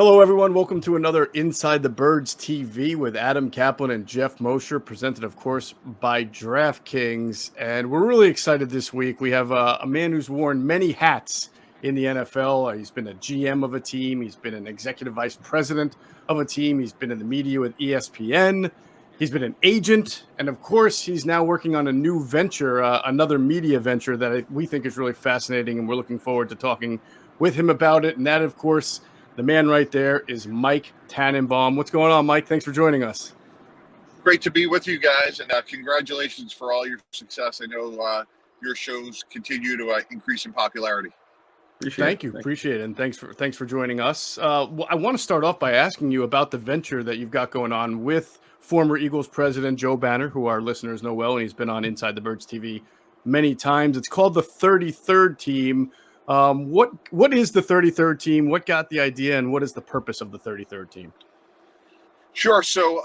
Hello, everyone. Welcome to another Inside the Birds TV with Adam Caplan and Geoff Mosher, presented, of course, by DraftKings. And we're really excited this week. We have a man who's worn many hats in the NFL. He's been a GM of a team. He's been an executive vice president of a team. He's been in the media with ESPN. He's been an agent. And, of course, he's now working on a new venture, another media venture that we think is really fascinating. And we're looking forward to talking with him about it. And that, of course, the man right there is Mike Tannenbaum. What's going on, Mike? Thanks for joining us. Great to be with you guys, and congratulations for all your success. I know your shows continue to increase in popularity. Thank you. Appreciate it, and thanks for joining us. I want to start off by asking you about the venture that you've got going on with former Eagles president Joe Banner, who our listeners know well, and he's been on Inside the Birds TV many times. It's called the 33rd Team. What is the 33rd Team? What got the idea, and what is the purpose of the 33rd Team? Sure. So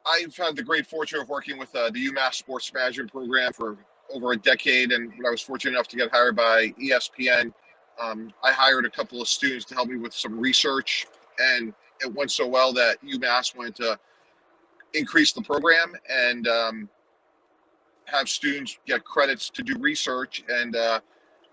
I've had the great fortune of working with the UMass Sports Management Program for over a decade, and when I was fortunate enough to get hired by ESPN, I hired a couple of students to help me with some research, and it went so well that UMass wanted to increase the program and have students get credits to do research, and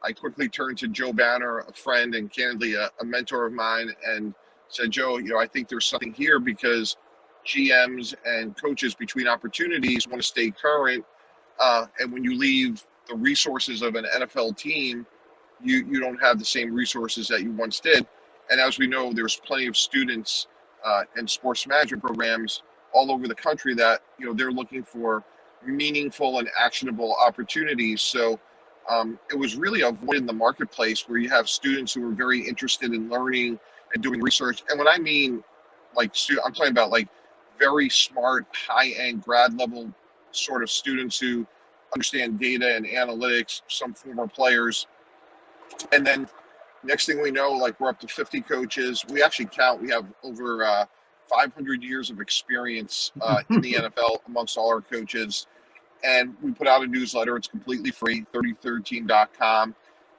I quickly turned to Joe Banner, a friend and candidly a mentor of mine, and said, Joe, I think there's something here because GMs and coaches between opportunities want to stay current. And when you leave the resources of an NFL team, you don't have the same resources that you once did. And as we know, there's plenty of students in sports management programs all over the country that, they're looking for meaningful and actionable opportunities. So it was really a void in the marketplace where you have students who are very interested in learning and doing research. And when I mean I'm talking about very smart, high-end grad level sort of students who understand data and analytics, some former players. And then next thing we know, we're up to 50 coaches. We actually we have over 500 years of experience in the NFL amongst all our coaches. And we put out a newsletter. It's completely free, 33rdteam.com.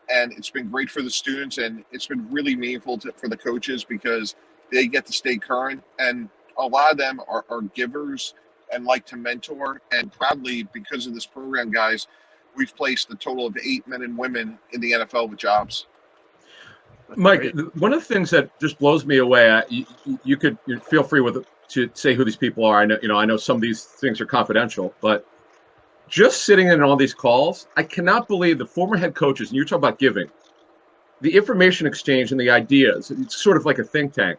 And it's been great for the students, and it's been really meaningful for the coaches because they get to stay current. And a lot of them are givers and like to mentor. And proudly, because of this program, guys, we've placed a total of 8 men and women in the NFL with jobs. Mike, one of the things that just blows me away, you could feel free to say who these people are. I know some of these things are confidential, but just sitting in all these calls, I cannot believe the former head coaches, and you're talking about giving, the information exchange and the ideas. It's sort of like a think tank.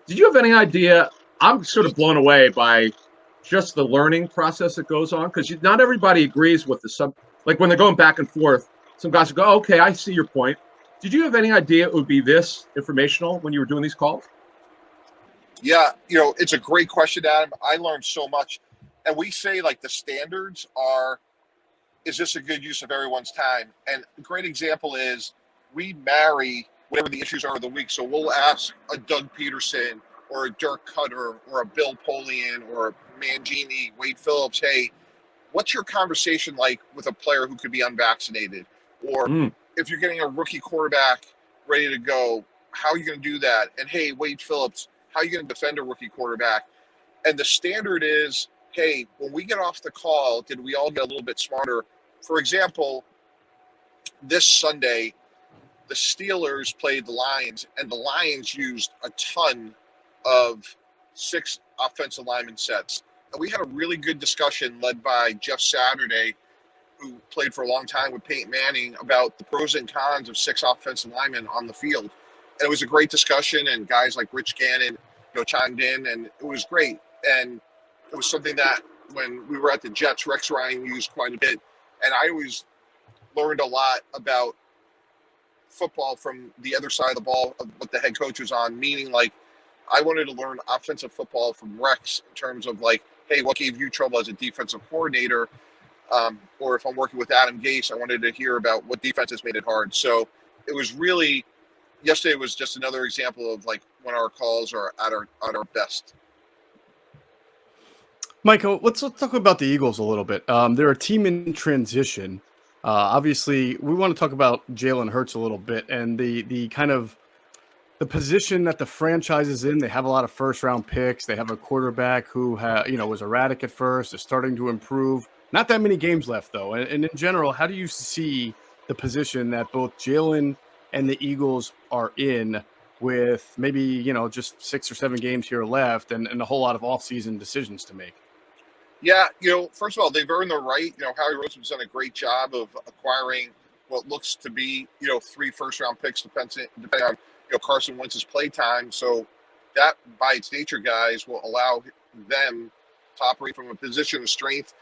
Did you have any idea? I'm sort of blown away by just the learning process that goes on, because not everybody agrees with when they're going back and forth, some guys will go, okay, I see your point. Did you have any idea it would be this informational when you were doing these calls? Yeah, it's a great question, Adam. I learned so much. And we say the standards are, is this a good use of everyone's time? And a great example is we marry whatever the issues are of the week. So we'll ask a Doug Peterson or a Dirk Cutter or a Bill Polian or a Mangini, Wade Phillips, hey, what's your conversation like with a player who could be unvaccinated? Or if you're getting a rookie quarterback ready to go, how are you going to do that? And hey, Wade Phillips, how are you going to defend a rookie quarterback? And the standard is, hey, when we get off the call, did we all get a little bit smarter? For example, this Sunday, the Steelers played the Lions, and the Lions used a ton of 6 offensive lineman sets. And we had a really good discussion led by Jeff Saturday, who played for a long time with Peyton Manning, about the pros and cons of 6 offensive linemen on the field. And it was a great discussion, and guys like Rich Gannon, chimed in, and it was great. And it was something that when we were at the Jets, Rex Ryan used quite a bit. And I always learned a lot about football from the other side of the ball of what the head coach was on, meaning I wanted to learn offensive football from Rex in terms of hey, what gave you trouble as a defensive coordinator? Or if I'm working with Adam Gase, I wanted to hear about what defenses made it hard. So it was really, yesterday was just another example of when our calls are at our best. Michael, let's talk about the Eagles a little bit. They're a team in transition. Obviously, we want to talk about Jalen Hurts a little bit and the kind of the position that the franchise is in. They have a lot of first-round picks. They have a quarterback who was erratic at first, is starting to improve. Not that many games left, though. And in general, how do you see the position that both Jalen and the Eagles are in with maybe, just 6 or 7 games here left and a whole lot of offseason decisions to make? Yeah, first of all, they've earned the right. Howie Roseman's done a great job of acquiring what looks to be, 3 first-round picks, depending on, Carson Wentz's play time. So that, by its nature, guys, will allow them to operate from a position of strength.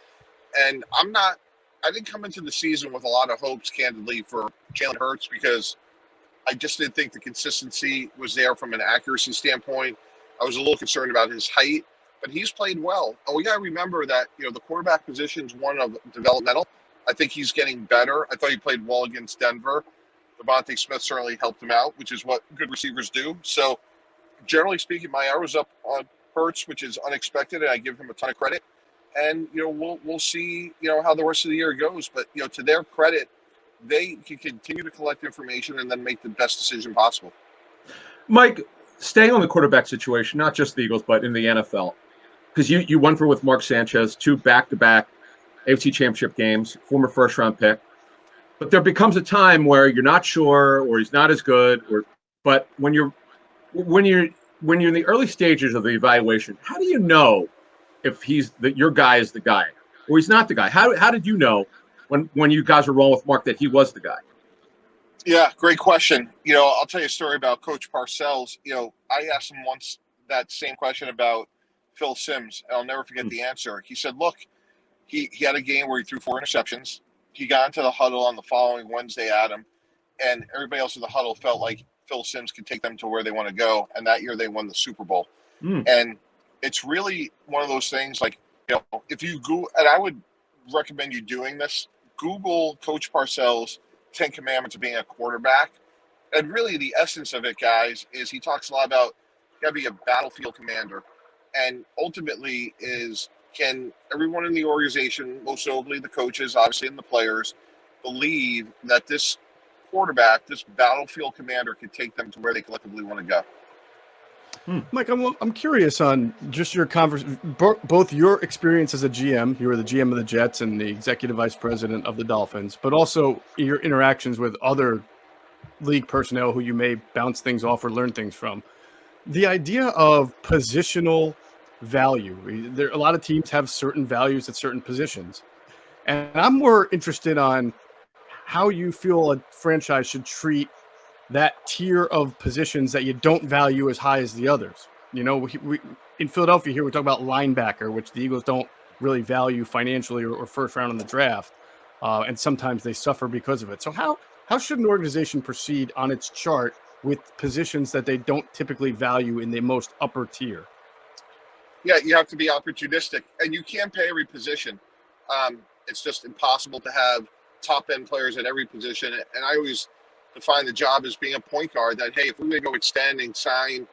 And I didn't come into the season with a lot of hopes, candidly, for Jalen Hurts because I just didn't think the consistency was there from an accuracy standpoint. I was a little concerned about his height, but he's played well. And we got to remember that, the quarterback position is one of developmental. I think he's getting better. I thought he played well against Denver. Devontae Smith certainly helped him out, which is what good receivers do. So, generally speaking, my arrow is up on Hurts, which is unexpected, and I give him a ton of credit. And, we'll see, how the rest of the year goes. But, to their credit, they can continue to collect information and then make the best decision possible. Mike, staying on the quarterback situation, not just the Eagles, but in the NFL, because you went with Mark Sanchez, 2 back-to-back AFC Championship games, former first-round pick. But there becomes a time where you're not sure, or he's not as good, but when you're in the early stages of the evaluation, how do you know if your guy is the guy or he's not the guy? How did you know when you guys were rolling with Mark that he was the guy? Yeah, great question. I'll tell you a story about Coach Parcells. I asked him once that same question about Phil Simms, and I'll never forget the answer. He said, look, he had a game where he threw 4 interceptions. He got into the huddle on the following Wednesday, Adam, and everybody else in the huddle felt like Phil Simms could take them to where they want to go. And that year they won the Super Bowl. And it's really one of those things like, if you Google, and I would recommend you doing this, Google Coach Parcells' 10 Commandments of being a quarterback. And really the essence of it, guys, is he talks a lot about you got to be a battlefield commander. And ultimately can everyone in the organization, most notably the coaches, obviously, and the players, believe that this quarterback, this battlefield commander, can take them to where they collectively want to go? Mike, I'm curious on just your both your experience as a GM. You were the GM of the Jets and the executive vice president of the Dolphins, but also your interactions with other league personnel who you may bounce things off or learn things from. The idea of positional value. A lot of teams have certain values at certain positions. And I'm more interested on how you feel a franchise should treat that tier of positions that you don't value as high as the others. We in Philadelphia here, we're talking about linebacker, which the Eagles don't really value financially or first round in the draft. And sometimes they suffer because of it. So how should an organization proceed on its chart with positions that they don't typically value in the most upper tier? Yeah, you have to be opportunistic, and you can't pay every position. It's just impossible to have top-end players at every position. And I always define the job as being a point guard that, hey, if we're going to go extend and sign,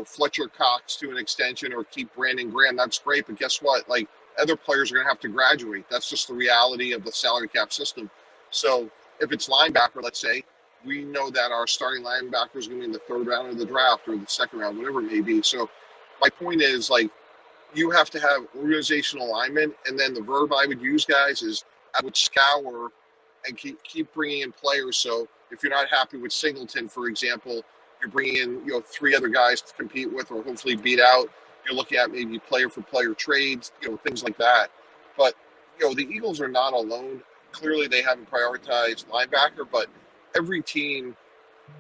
Fletcher Cox to an extension or keep Brandon Graham, that's great. But guess what? Like, other players are going to have to graduate. That's just the reality of the salary cap system. So if it's linebacker, let's say, we know that our starting linebacker is going to be in the 3rd round of the draft or the 2nd round, whatever it may be. So my point is, like, you have to have organizational alignment. And then the verb I would use, guys, is I would scour and keep bringing in players. So if you're not happy with Singleton, for example, you're bringing in, 3 other guys to compete with or hopefully beat out. You're looking at maybe player-for-player trades, things like that. But, the Eagles are not alone. Clearly, they haven't prioritized linebacker, but every team,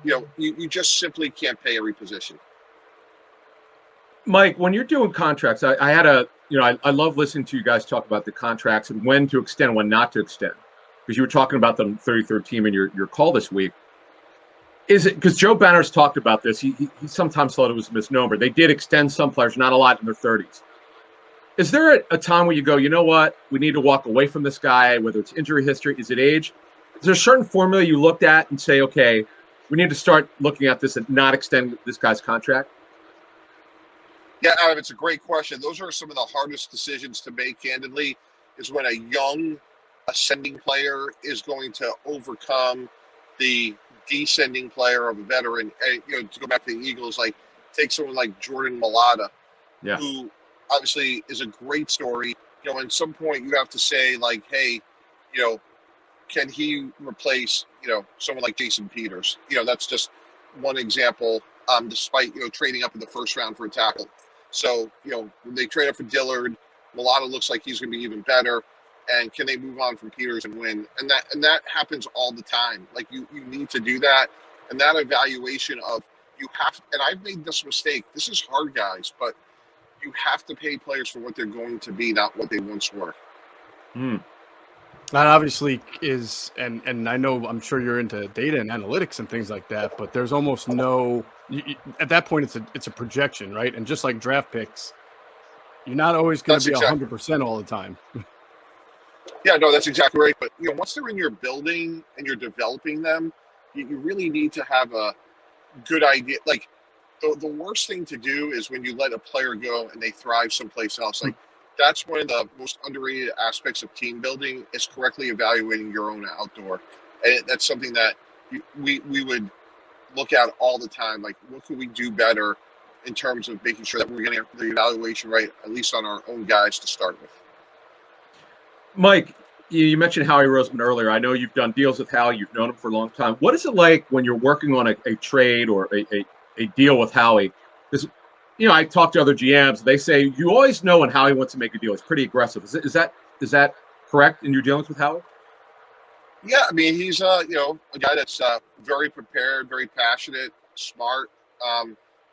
you just simply can't pay every position. Mike, when you're doing contracts, I had I love listening to you guys talk about the contracts and when to extend, when not to extend, because you were talking about the 33rd team in your call this week. Is it because Joe Banner's talked about this? He sometimes thought it was a misnomer. They did extend some players, not a lot, in their 30s. Is there a time where you go, you know what, we need to walk away from this guy, whether it's injury history, is it age? Is there a certain formula you looked at and say, okay, we need to start looking at this and not extend this guy's contract? Yeah, Adam, it's a great question. Those are some of the hardest decisions to make, candidly, is when a young ascending player is going to overcome the descending player of a veteran. And, to go back to the Eagles, like take someone like Jordan Mailata, Yeah. who obviously is a great story. At some point you have to say like, hey, can he replace, someone like Jason Peters? That's just one example, despite, trading up in the first round for a tackle. So, when they trade up for Dillard, Mailata looks like he's going to be even better. And can they move on from Peters and win? And that happens all the time. Like you need to do that. And that evaluation of and I've made this mistake. This is hard, guys, but you have to pay players for what they're going to be, not what they once were. That obviously is, and I know, I'm sure you're into data and analytics and things like that, but there's almost no, at that point it's a projection, right? And just like draft picks, you're not always going to be 100% all the time. Yeah, no, that's exactly right. But once they're in your building and you're developing them, you really need to have a good idea. Like the worst thing to do is when you let a player go and they thrive someplace else. Like that's one of the most underrated aspects of team building is correctly evaluating your own outdoor. And that's something that we would look at all the time. Like what can we do better in terms of making sure that we're getting the evaluation right, at least on our own guys to start with. Mike, you mentioned Howie Roseman earlier. I know you've done deals with Howie. You've known him for a long time. What is it like when you're working on a trade or a deal with Howie? Because, I talk to other GMs. They say you always know when Howie wants to make a deal. It's pretty aggressive. Is that correct in your dealings with Howie? Yeah, I mean, he's, a guy that's very prepared, very passionate, smart.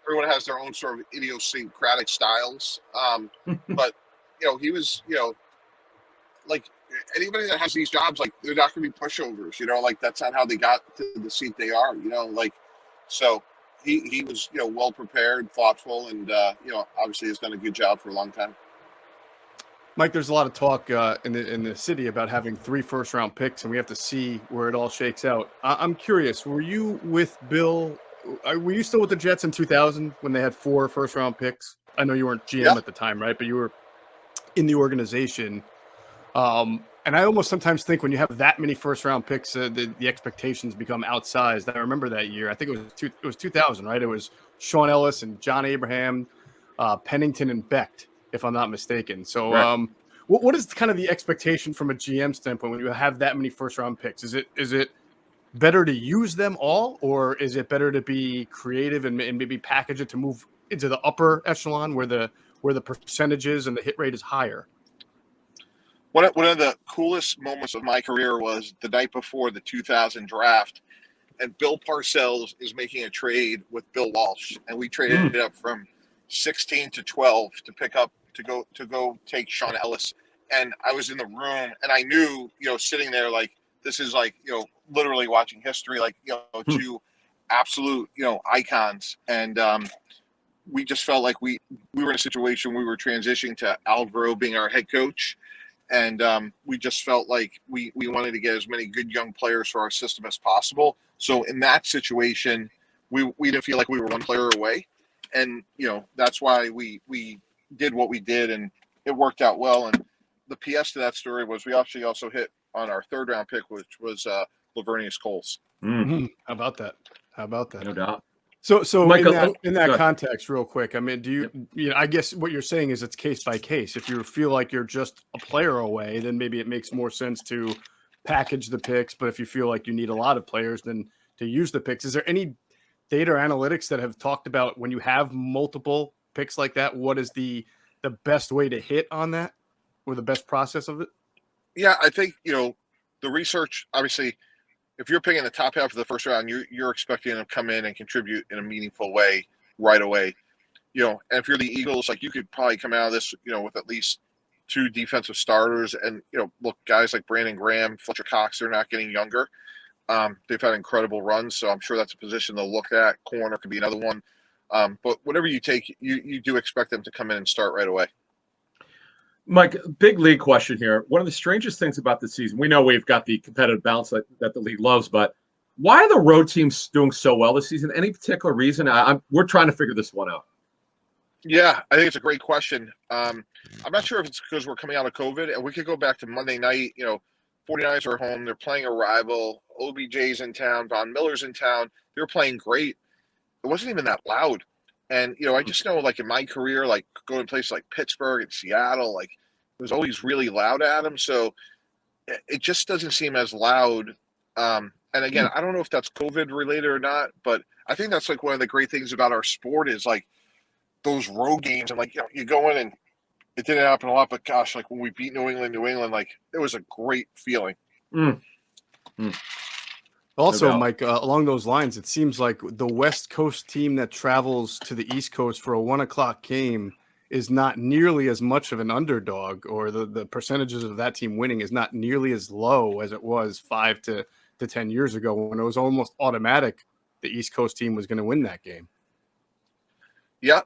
Everyone has their own sort of idiosyncratic styles. But, he was, like anybody that has these jobs, like they're not going to be pushovers, like that's not how they got to the seat they are, so he was, well prepared, thoughtful, and, obviously has done a good job for a long time. Mike, there's a lot of talk in the city about having 3 first-round picks, and we have to see where it all shakes out. I'm curious, were you with Bill? Were you still with the Jets in 2000 when they had 4 first-round picks? I know you weren't GM at the time, right? But you were in the organization. And I almost sometimes think when you have that many first-round picks, the expectations become outsized. I remember that year. I think it was 2000, right? It was Sean Ellis and John Abraham, Pennington and Becht, if I'm not mistaken. So, right. What is kind of the expectation from a GM standpoint when you have that many first-round picks? Is it better to use them all, or is it better to be creative and maybe package it to move into the upper echelon where the percentages and the hit rate is higher? One of the coolest moments of my career was the night before the 2000 draft, and Bill Parcells is making a trade with Bill Walsh, and we traded it up from 16 to 12 to pick up to go take Sean Ellis. And I was in the room, and I knew, sitting there, like this is like, literally watching history, like, two absolute, icons. And we just felt like we were in a situation we were transitioning to Al Groh being our head coach. And we just felt like we wanted to get as many good young players for our system as possible. So in that situation, we didn't feel like we were one player away. And, that's why we did what we did, and it worked out well. And the PS to that story was we actually also hit on our 3rd round pick, which was Lavernius Coles. How about that? No doubt. So Michael, in that context, real quick, I mean, do you I guess what you're saying is it's case by case. If you feel like you're just a player away, then maybe it makes more sense to package the picks. But if you feel like you need a lot of players, then to use the picks. Is there any data or analytics that have talked about when you have multiple picks like that, what is the best way to hit on that, or the best process of it? Yeah, I think, the research, obviously, if you're picking the top half of the first round, you're expecting them to come in and contribute in a meaningful way right away. And if you're the Eagles, like you could probably come out of this, with at least 2 defensive starters. And, look, guys like Brandon Graham, Fletcher Cox, they're not getting younger. They've had incredible runs, so I'm sure that's a position they'll look at. Corner could be another one. But whatever you take, you do expect them to come in and start right away. Mike, big league question here. One of the strangest things about this season, we know we've got the competitive balance that the league loves, but why are the road teams doing so well this season? Any particular reason? We're trying to figure this one out. Yeah, I think it's a great question. I'm not sure if it's because we're coming out of COVID, and we could go back to Monday night, 49ers are home. They're playing a rival. OBJ's in town. Von Miller's in town. They're playing great. It wasn't even that loud. And, I just know, like, in my career, like, going to places like Pittsburgh and Seattle, like, it was always really loud at them. So it just doesn't seem as loud. And, again, I don't know if that's COVID related or not, but I think that's, like, one of the great things about our sport is, like, those road games. And, like, you go in and it didn't happen a lot, but, gosh, like, when we beat New England, like, it was a great feeling. Also, Mike, along those lines, it seems like the West Coast team that travels to the East Coast for a 1:00 game is not nearly as much of an underdog, or the percentages of that team winning is not nearly as low as it was 5 to 10 years ago, when it was almost automatic the East Coast team was going to win that game. Yeah,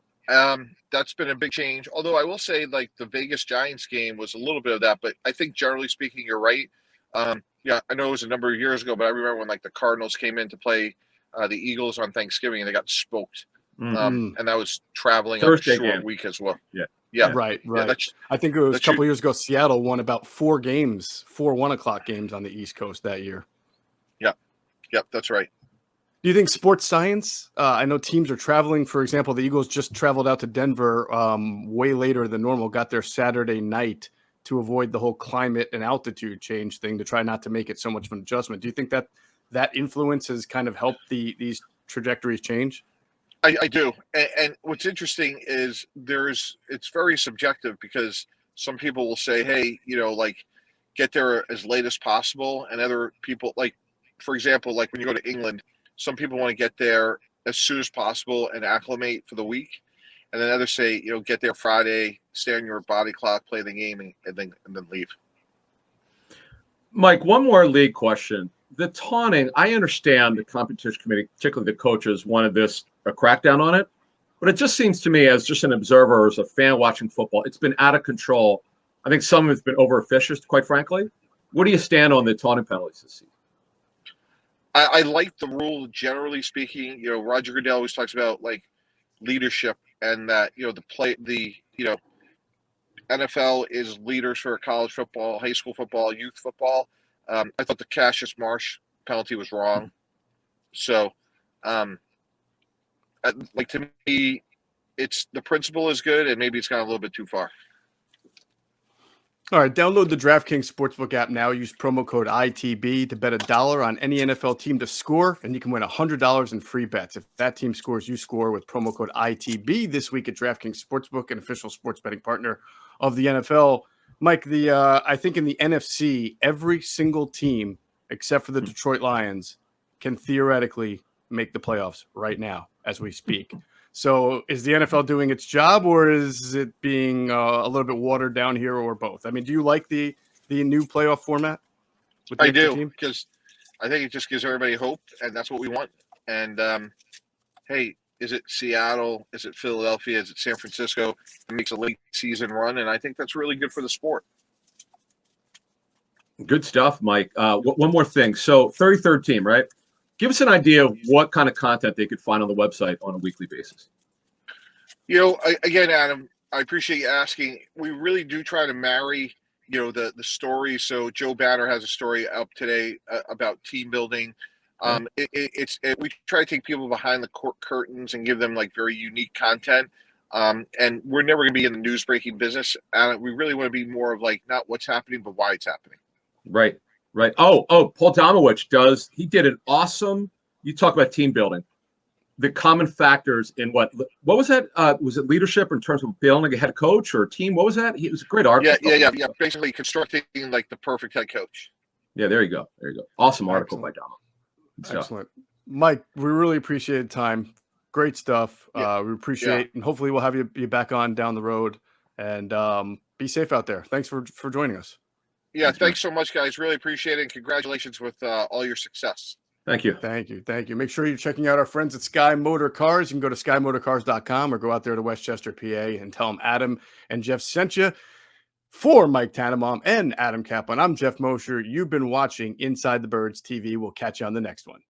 that's been a big change. Although I will say, like, the Vegas Giants game was a little bit of that, but I think generally speaking, you're right. Yeah, I know it was a number of years ago, but I remember when, like, the Cardinals came in to play the Eagles on Thanksgiving and they got smoked. And that was traveling Thursday on a short game. week as well. Yeah. Right. Yeah, I think it was a couple years ago, Seattle won about 4 1:00 games on the East Coast that year. Yep, that's right. Do you think sports science? I know teams are traveling. For example, the Eagles just traveled out to Denver way later than normal, got there Saturday night to avoid the whole climate and altitude change thing, to try not to make it so much of an adjustment. Do you think that influence has kind of helped these trajectories change? I do. And what's interesting is it's very subjective, because some people will say, hey, like, get there as late as possible. And other people, like, for example, like when you go to England, some people want to get there as soon as possible and acclimate for the week. And then others say, get there Friday, stay on your body clock, play the game, and then leave. Mike, one more league question. The taunting, I understand the competition committee, particularly the coaches, wanted a crackdown on it. But it just seems to me, as just an observer, as a fan watching football, it's been out of control. I think some of it's been overfished, quite frankly. Where do you stand on the taunting penalties this season? I like the rule, generally speaking. Roger Goodell always talks about, like, leadership, and that, the NFL is leaders for college football, high school football, youth football. I thought the Cassius Marsh penalty was wrong. So, like, to me, it's the principle is good, and maybe it's gone a little bit too far. All right, download the DraftKings Sportsbook app now. Use promo code ITB to bet $1 on any NFL team to score, and you can win $100 in free bets. If that team scores, you score with promo code ITB this week at DraftKings Sportsbook, an official sports betting partner of the NFL. Mike, I think in the NFC, every single team except for the Detroit Lions can theoretically make the playoffs right now as we speak. So is the NFL doing its job, or is it being a little bit watered down here, or both? I mean, do you like the new playoff format? I do, because I think it just gives everybody hope, and that's what we want. And, hey, is it Seattle? Is it Philadelphia? Is it San Francisco? It makes a late season run, and I think that's really good for the sport. Good stuff, Mike. One more thing. So 33rd team, right? Give us an idea of what kind of content they could find on the website on a weekly basis. Again, Adam, I appreciate you asking. We really do try to marry, the stories. So Joe Banner has a story up today about team building. We try to take people behind the curtains and give them, like, very unique content. And we're never going to be in the news breaking business. We really want to be more of, like, not what's happening, but why it's happening. Right. Oh, Paul Domowitch did an awesome, you talk about team building, the common factors in what was that? Was it leadership in terms of building a head coach or a team? What was that? It was a great article. Yeah. Basically constructing, like, the perfect head coach. Yeah, there you go. Awesome article by Domo. Excellent. Mike, we really appreciate the time. Great stuff. We appreciate, and hopefully we'll have you back on down the road, and be safe out there. Thanks for joining us. Yeah, thanks so much, guys. Really appreciate it. And congratulations with all your success. Thank you. Make sure you're checking out our friends at Sky Motor Cars. You can go to skymotorcars.com or go out there to Westchester, PA, and tell them Adam and Geoff sent you. For Mike Tannenbaum and Adam Caplan, I'm Geoff Mosher. You've been watching Inside the Birds TV. We'll catch you on the next one.